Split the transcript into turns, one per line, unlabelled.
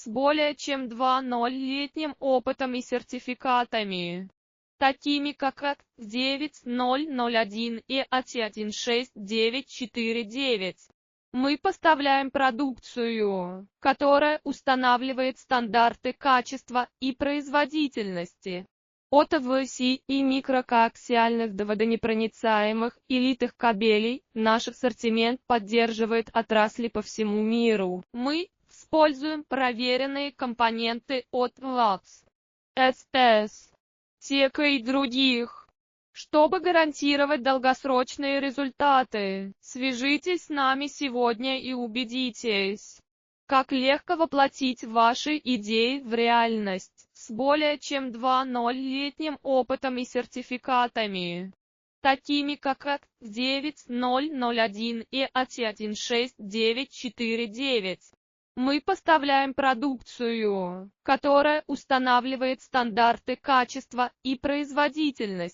с более чем 2,0-летним опытом и сертификатами, такими как АК-9001 и АТ-16949. Мы поставляем продукцию, которая устанавливает стандарты качества и производительности. От ВСИ и микрокоаксиальных до водонепроницаемых и литых кабелей, наш ассортимент поддерживает отрасли по всему миру. Мы используем проверенные компоненты от ВАКС, СС, ТЕКа и других, чтобы гарантировать долгосрочные результаты. Свяжитесь с нами сегодня и убедитесь, как легко воплотить ваши идеи в реальность. С более чем 2,0-летним опытом и сертификатами, такими как АК-9001 и АТ-16949. Мы поставляем продукцию, которая устанавливает стандарты качества и производительности.